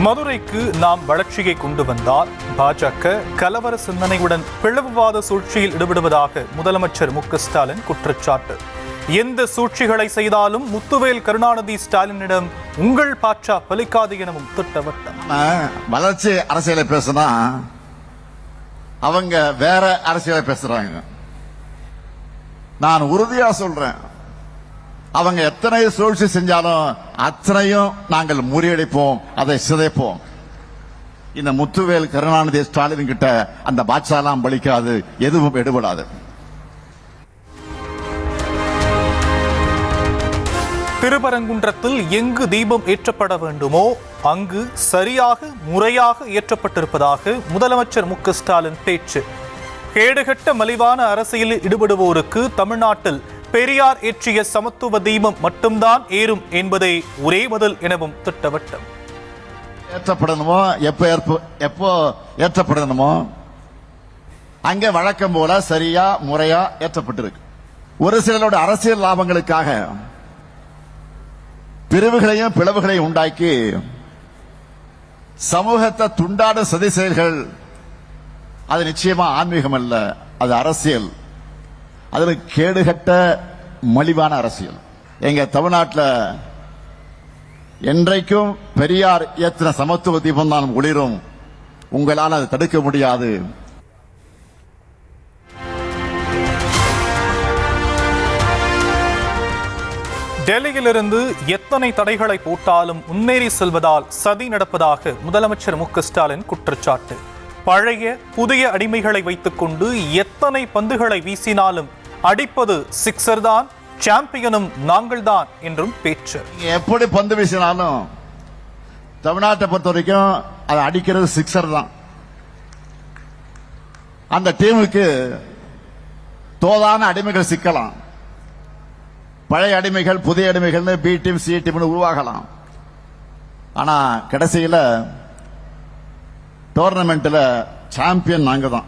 மதுரைக்கு நாம் வளர்ச்சியை கொண்டு வந்தால் பாஜக கலவர சிந்தனையுடன் பிளவுவாத சூழ்ச்சியில் ஈடுபடுவதாக முதலமைச்சர் மு.க.ஸ்டாலின் குற்றச்சாட்டு. எந்த சூழ்ச்சிகளை செய்தாலும் முத்துவேல் கருணாநிதி ஸ்டாலினிடம் உங்கள் பாச்சா பலிக்காது எனவும் திட்டவட்டம். வளர்ச்சி அரசியலை பேசினா அவங்க வேற அரசியலை பேசுறாங்க. நான் உறுதியா சொல்றேன், அவங்க எத்தனை சூழ்ச்சி செஞ்சாலும் அத்தனையும் நாங்கள் முறியடிப்போம், அதை சிதைப்போம். இந்த முத்துவேல் கருணாநிதி ஸ்டாலின் கிட்ட அந்த பாட்சாலாம் பலிக்காது, எதுவும் எடுபடாது. திருப்பரங்குன்றத்தில் எங்கு தீபம் ஏற்றப்பட வேண்டுமோ அங்கு சரியாக முறையாக ஏற்றப்பட்டிருப்பதாக முதலமைச்சர் மு.க.ஸ்டாலின் பேச்சு. கேடுகட்ட மலிவான அரசியலில் ஈடுபடுவோருக்கு தமிழ்நாட்டில் பெரியார் ஏற்றிய சமத்துவ தீபம் மட்டும்தான் ஏறும் என்பதே ஒரே பதில் எனவும் திட்டவட்டம். ஏற்றப்படணுமோ எப்போ ஏற்றப்படணுமோ அங்கே வழக்கம் போல சரியா முறையா ஏற்றப்பட்டிருக்கு. ஒரு சிலரோட அரசியல் லாபங்களுக்காக பிரிவுகளையும் பிளவுகளையும் உண்டாக்கி சமூகத்தை துண்டாடும் சதி செயல்கள், அது நிச்சயமா ஆன்மீகம் அல்ல, அது அரசியல். அதுல கேடுகட்ட மலிவான அரசியல். எங்க தமிழ்நாட்டில் என்றைக்கும் பெரியார் ஏற்றின சமத்துவ தீபம் தான் ஒளிரும். உங்களால் அதை தடுக்க முடியாது. டெல்லியிலிருந்து எத்தனை தடைகளை போட்டாலும் முன்னேறி செல்வதால் சதி நடப்பதாக முதலமைச்சர் மு.க.ஸ்டாலின் குற்றச்சாட்டு. பழைய புதிய அடிமைகளை வைத்துக் கொண்டு எத்தனை பந்துகளை வீசினாலும் அடிப்பது சிக்ஸர் தான், சாம்பியனும் நாங்கள் தான் என்றும் பேச்சு. எப்படி பந்து வீசினாலும் தமிழ்நாட்டை பொறுத்த வரைக்கும் அதை அடிக்கிறது சிக்ஸர் தான். அந்த டீமுக்கு தோதான அடிமைகள் சிக்கலாம். பழைய அடிமைகள் புதிய அடிமைகள் பி டீம் சி டீம் உருவாகலாம். ஆனா கடைசியில டோர்னமெண்ட்ல சாம்பியன் நாங்க தான்.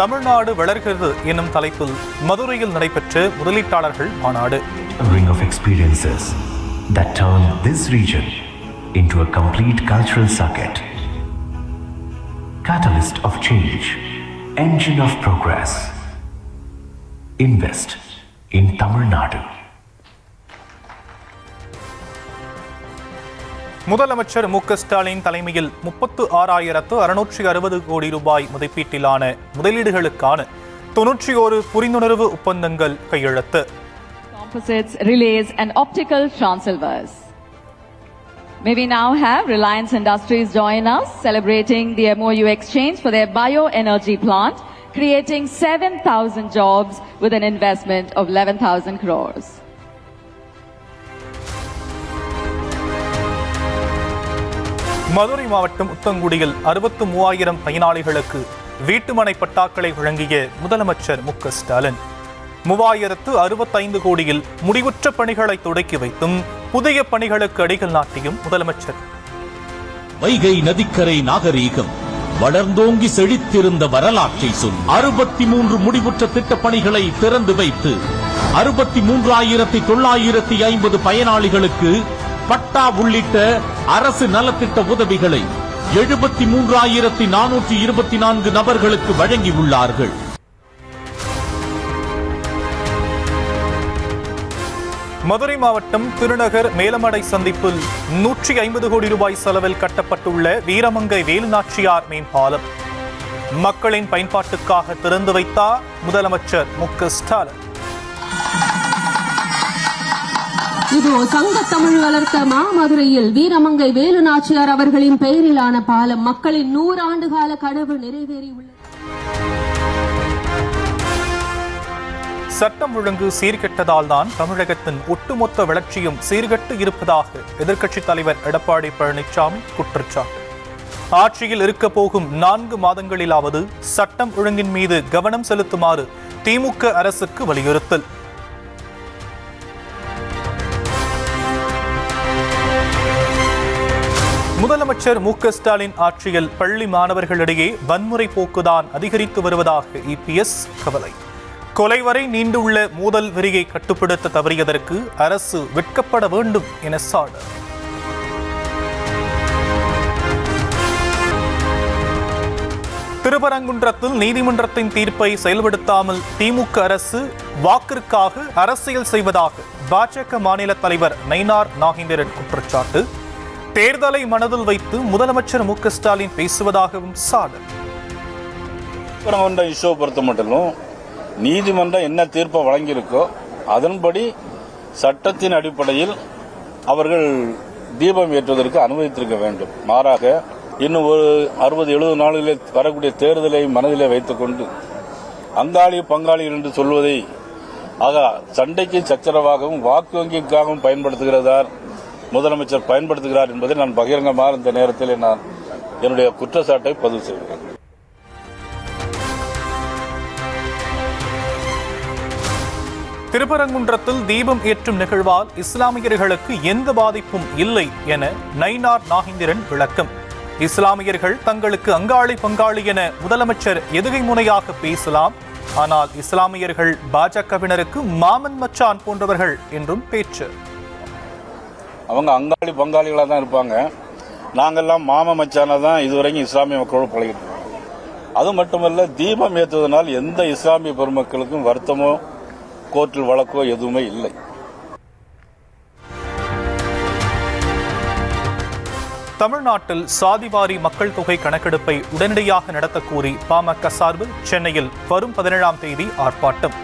தமிழ்நாடு வளர்கிறது என்னும் தலைப்பில் மதுரையில் நடைபெற்ற முதலீட்டாளர்கள் மாநாடு. A ring of experiences that turn this region into a complete cultural circuit. Catalyst of change. Engine of progress. Invest in Tamil Nadu. முதலமைச்சர் மு.க.ஸ்டாலின் தலைமையில் 36,660 கோடி ரூபாய் மதிப்பீட்டிலான முதலீடுகளுக்கான 91 புரிந்துணர்வு ஒப்பந்தங்கள் கையெழுத்து. Composites, relays and optical transceivers. May we now have Reliance Industries join us, celebrating the MOU exchange for their bioenergy plant, creating 7,000 jobs with an investment of 11,000 crores. Madurai மாவட்டம் உத்தங்குடியில் 63,000 பயனாளிகளுக்கு வீட்டுமனை பட்டாக்களை வழங்கிய முதலமைச்சர் மு.க.ஸ்டாலின் 3,065 கோடியில் முடிவுற்ற பணிகளை தொடக்கி வைத்தும் புதிய பணிகளுக்கு அடிக்கல் நாட்டியும் முதலமைச்சர். வைகை நதிக்கரை நாகரீகம் வளர்ந்தோங்கி செழித்திருந்த வரலாற்றை சொல் 63 முடிவுற்ற திட்டப் பணிகளை திறந்து வைத்து 63,950 பயனாளிகளுக்கு பட்டா உள்ளிட்ட அரசு நலத்திட்ட உதவிகளை 73,424 நபர்களுக்கு வழங்கியுள்ளார்கள். மதுரை மாவட்டம் திருநகர் மேலமடை சந்திப்பில் 150 கோடி ரூபாய் செலவில் கட்டப்பட்டுள்ள வீரமங்கை வேலுநாச்சியார் மேம்பாலம் மக்களின் பயன்பாட்டுக்காக திறந்து வைத்தார் முதலமைச்சர் மு.க.ஸ்டாலின். இது சங்க தமிழ் வளர்த்த மாமதுரையில் வீரமங்கை வேலுநாச்சியார் அவர்களின் பெயரிலான பாலம் மக்களின் 100 ஆண்டுகால கனவு நிறைவேறியுள்ளது. சட்டம் ஒழுங்கு சீர்கெட்டதால் தான் தமிழகத்தின் ஒட்டுமொத்த வளர்ச்சியும் சீர்கெட்டு இருப்பதாக எதிர்க்கட்சித் தலைவர் எடப்பாடி பழனிசாமி குற்றச்சாட்டு. ஆட்சியில் இருக்க போகும் 4 மாதங்களிலாவது சட்டம் ஒழுங்கின் மீது கவனம் செலுத்துமாறு திமுக அரசுக்கு வலியுறுத்தல். முதலமைச்சர் மு.க.ஸ்டாலின் ஆட்சியில் பள்ளி மாணவர்களிடையே வன்முறை போக்குதான் அதிகரித்து வருவதாக இபிஎஸ் கவலை. கொலை வரை நீண்டுள்ள மோதல் வெறியை கட்டுப்படுத்த தவறியதற்கு அரசு வெட்கப்பட வேண்டும் என சாடல். திருப்பரங்குன்றத்தில் நீதிமன்றத்தின் தீர்ப்பை செயல்படுத்தாமல் திமுக அரசு வாக்கிற்காக அரசியல் செய்வதாக பாஜக மாநில தலைவர் நயினார் நாகேந்திரன் குற்றச்சாட்டு. தேர்தலை மனதில் வைத்து முதலமைச்சர் மு.க.ஸ்டாலின் பேசுவதாகவும் சாடல். திருப்பரங்குன்றம் இஷ்யூ பொறுத்த மட்டும் நீதிமன்றம் என்ன தீர்ப்பை வழங்கியிருக்கோ அதன்படி சட்டத்தின் அடிப்படையில் அவர்கள் தீபம் ஏற்றுவதற்கு அனுமதித்திருக்க வேண்டும். மாறாக இன்னும் ஒரு 60-70 நாளில் வரக்கூடிய தேர்தலை மனதிலே வைத்துக் கொண்டு அங்காளி பங்காளிகள் என்று சொல்வதை சண்டைக்கு சச்சரவாகவும் வாக்கு வங்கிக்காகவும் பயன்படுத்துகிறதார் முதலமைச்சர் பயன்படுத்துகிறார் என்பதை நான் பகிரங்கமாக இந்த நேரத்தில் நான் என்னுடைய குற்றச்சாட்டை பதிவு செய்கிறேன். திருப்பரங்குன்றத்தில் தீபம் ஏற்றும் நிகழ்வால் இஸ்லாமியர்களுக்கு எந்த பாதிப்பும் இல்லை என நயினார் நாகேந்திரன் விளக்கம். இஸ்லாமியர்கள் தங்களுக்கு அங்காளி பங்காளி என முதலமைச்சர் எதுகை முனையாக பேசலாம், ஆனால் இஸ்லாமியர்கள் பாஜகவினருக்கு மாமன் மச்சான் போன்றவர்கள் என்றும் பேச்சு. அவங்க அங்காளி பங்காளிகளாக தான் இருப்பாங்க. நாங்கெல்லாம் மாம மச்சான தான் இதுவரைக்கும் இஸ்லாமிய மக்களோடு பழகிட்டு இருக்கோம். அது மட்டுமல்ல, தீபம் ஏற்றுவதனால் எந்த இஸ்லாமிய பெருமக்களுக்கும் வருத்தமோ கோர்ட்டில் வழக்கோ எதுவுமே இல்லை. தமிழ்நாட்டில் சாதிவாரி மக்கள் தொகை கணக்கெடுப்பை உடனடியாக நடத்த கோரி பாமக சார்பில் சென்னையில் வரும் 17ஆம் தேதி ஆர்ப்பாட்டம்.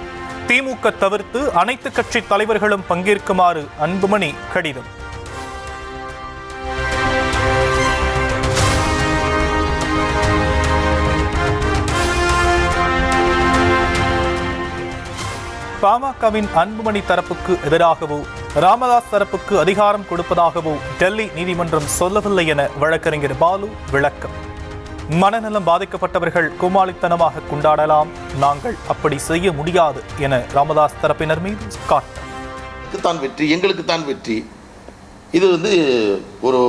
திமுக தவிர்த்து அனைத்து கட்சி தலைவர்களும் பங்கேற்குமாறு அன்புமணி கடிதம். பாமகவின் அன்புமணி தரப்புக்கு எதிராகவோ ராமதாஸ் தரப்புக்கு அதிகாரம் கொடுப்பதாகவோ டெல்லி நீதிமன்றம் சொல்லவில்லை என வழக்கறிஞர் பாலு விளக்கம். மனநலம் பாதிக்கப்பட்டவர்கள் கோமாளித்தனமாக கொண்டாடலாம், நாங்கள் அப்படி செய்ய முடியாது என ராமதாஸ் தரப்பினர் மீது தான் வெற்றி, எங்களுக்கு தான் வெற்றி. இது ஒரு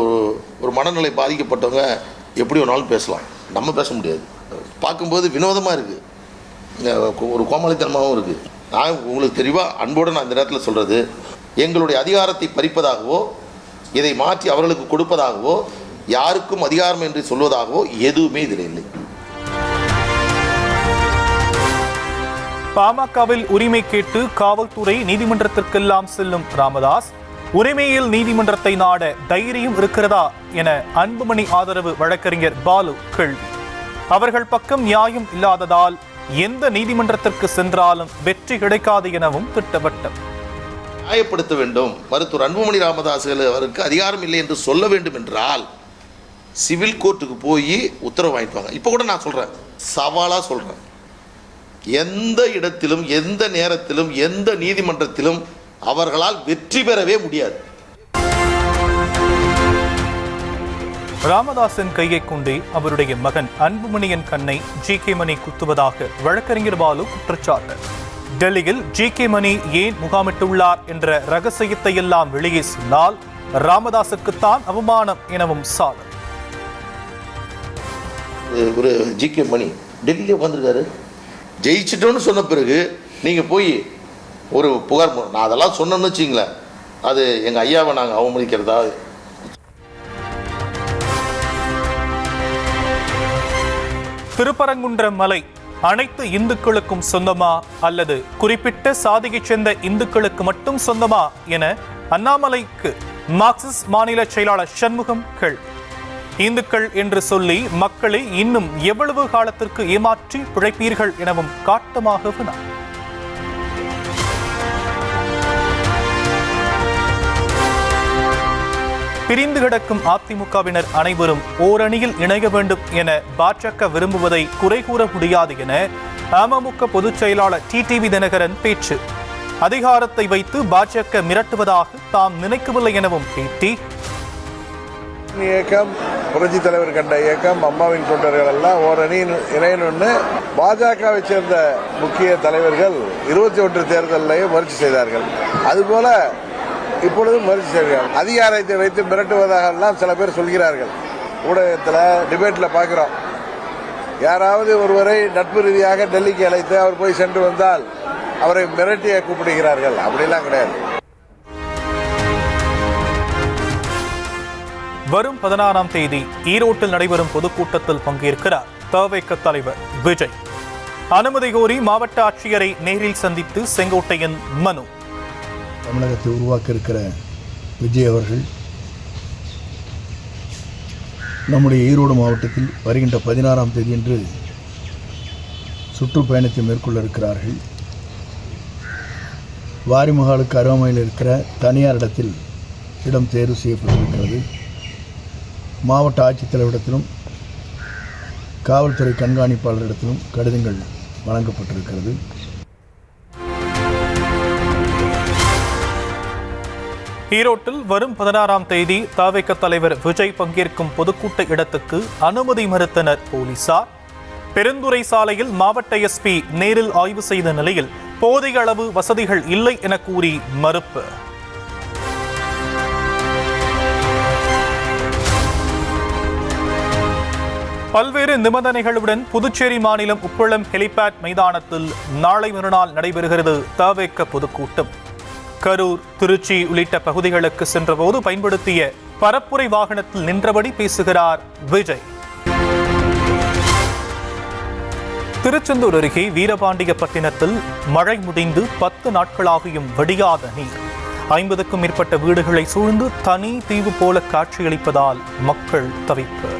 ஒரு மனநிலை பாதிக்கப்பட்டவங்க எப்படி வேணாலும் பேசலாம், நம்ம பேச முடியாது. பார்க்கும்போது வினோதமாக இருக்குது, ஒரு கோமாளித்தனமாகவும் இருக்குது. நான் உங்களுக்கு தெளிவா அன்போடு நான் இந்த நேரத்தில் சொல்றது, எங்களுடைய அதிகாரத்தை பறிப்பதாகவோ இதை மாற்றி அவர்களுக்கு கொடுப்பதாகவோ யாருக்கும் அதிகாரம் என்று சொல்வதாகவோ எதுவுமே இதில் இல்லை. பாமகவில் உரிமை கேட்டு காவல்துறை நீதிமன்றத்திற்கெல்லாம் செல்லும் ராமதாஸ், உரிமையில் நீதிமன்றத்தை நாட தைரியம் இருக்கிறதா என அன்புமணி ஆதரவு வழக்கறிஞர் பாலு கேள்வி. அவர்கள் பக்கம் நியாயம் இல்லாததால் எந்த நீதிமன்றத்திற்கு சென்றாலும் வெற்றி கிடைக்காது எனவும் திட்டவட்டம். நியாயப்படுத்த வேண்டும். மருத்துவர் அன்புமணி ராமதாஸ் அவருக்கு அதிகாரம் இல்லை என்று சொல்ல வேண்டும் என்றால் சிவில் கோர்ட்டுக்கு போய் உத்தரவு வாங்கிட்டு வாங்க. இப்போ கூட நான் சொல்றேன், சவாலா சொல்றேன், எந்த இடத்திலும் எந்த நேரத்திலும் எந்த நீதிமன்றத்திலும் அவர்களால் வெற்றி பெறவே முடியாது. ராமதாசின் கையை கொண்டே அவருடைய மகன் அன்புமணியின் கண்ணை ஜி.கே. மணி குத்துவதாக வழக்கறிஞர் பாலு குற்றச்சாட்டு. டெல்லியில் ஜி.கே. மணி ஏன் முகாமிட்டுள்ளார் என்ற ரகசியத்தை எல்லாம் வெளியே சொன்னால் ராமதாசுக்குத்தான் அவமானம் எனவும் சாடல். ஒரு ஜி.கே. மணி டெல்லியில வந்திருக்காரு, ஜெயிச்சிட்டோன்னு சொன்ன பிறகு நீங்க போய் ஒரு புகார், நான் அதெல்லாம் சொன்னேன்னு வச்சுங்களேன், அது எங்க ஐயாவை நாங்கள் அவமதிக்கிறதா? திருப்பரங்குன்ற மலை அனைத்து இந்துக்களுக்கும் சொந்தமா அல்லது குறிப்பிட்ட சாதியைச் சேர்ந்த இந்துக்களுக்கு மட்டும் சொந்தமா என அண்ணாமலைக்கு மார்க்சிஸ்ட் மாநில செயலாளர் சண்முகம் கேள்வி. இந்துக்கள் என்று சொல்லி மக்களை இன்னும் எவ்வளவு காலத்திற்கு ஏமாற்றி பிழைப்பீர்கள் எனவும் காட்டமாக வினா. பிரிந்து கிடக்கும் அதிமுகவினர் அனைவரும் ஓரணியில் இணைய வேண்டும் என பாஜக விரும்புவதை குறை கூற முடியாது என அமமுக பொதுச் செயலாளர் டிடிவி தினகரன் பேச்சு. அதிகாரத்தை வைத்து பாஜக மிரட்டுவதாக தாம் நினைக்கவில்லை எனவும் பேட்டி. இயக்கம், புரட்சி தலைவர் கண்ட இயக்கம், அம்மாவின் தொண்டர்கள் எல்லாம் ஓரணி இணையணும்னு பாஜகவை சேர்ந்த முக்கிய தலைவர்கள் 21 தேர்தலையும் முயற்சி செய்தார்கள். அதுபோல இப்பொழுதும் முயற்சி செய்கிறார்கள். அதிகாரத்தை வைத்து மிரட்டுவதாக எல்லாம் சில பேர் சொல்கிறார்கள். ஊடகத்தில் டிபேட்ல பார்க்கிறோம். யாராவது ஒருவரை நட்பு ரீதியாக டெல்லிக்கு அழைத்து அவர் போய் சென்று வந்தால் அவரை மிரட்டிய கூப்பிடுகிறார்கள். அப்படிலாம் கிடையாது. வரும் 16ஆம் தேதி ஈரோட்டில் நடைபெறும் பொதுக்கூட்டத்தில் பங்கேற்கிறார் தவிக தலைவர் விஜய். அனுமதி கோரி மாவட்ட ஆட்சியரை நேரில் சந்தித்து செங்கோட்டையன் மனு. தமிழகத்தை உருவாக்க இருக்கிற விஜய் அவர்கள் நம்முடைய ஈரோடு மாவட்டத்தில் வருகின்ற 16ஆம் தேதியன்று சுற்றுப்பயணத்தை மேற்கொள்ள இருக்கிறார்கள். வாரிமகாலுக்கு அருகாமையில் இருக்கிற தனியார் இடத்தில் இடம் தேர்வு செய்யப்பட்டிருக்கிறது. மாவட்ட ஆட்சித்தலைவரிடத்திலும் காவல்துறை கண்காணிப்பாளரிடத்திலும் கடிதங்கள் வழங்கப்பட்டிருக்கிறது. ஈரோட்டில் வரும் 16ஆம் தேதி தவிக தலைவர் விஜய் பங்கேற்கும் பொதுக்கூட்ட இடத்துக்கு அனுமதி மறுத்தனர் போலீசார். பெருந்துறை சாலையில் மாவட்ட எஸ்பி நேரில் ஆய்வு செய்த நிலையில் போதிய அளவு வசதிகள் இல்லை என கூறி மறுப்பு. பல்வேறு நிபந்தனைகளுடன் புதுச்சேரி மாநிலம் உப்பளம் ஹெலிபேட் மைதானத்தில் நாளை மறுநாள் நடைபெறுகிறது தவிக பொதுக்கூட்டம். கரூர், திருச்சி உள்ளிட்ட பகுதிகளுக்கு சென்றபோது பயன்படுத்திய பரப்புரை வாகனத்தில் நின்றபடி பேசுகிறார் விஜய். திருச்செந்தூர் அருகே வீரபாண்டியப்பட்டினத்தில் மழை முடிந்து 10 நாட்களாகியும் வடியாத நீர். 50க்கும் மேற்பட்ட வீடுகளை சூழ்ந்து தனி தீவு போல காட்சியளிப்பதால் மக்கள் தவிப்பு.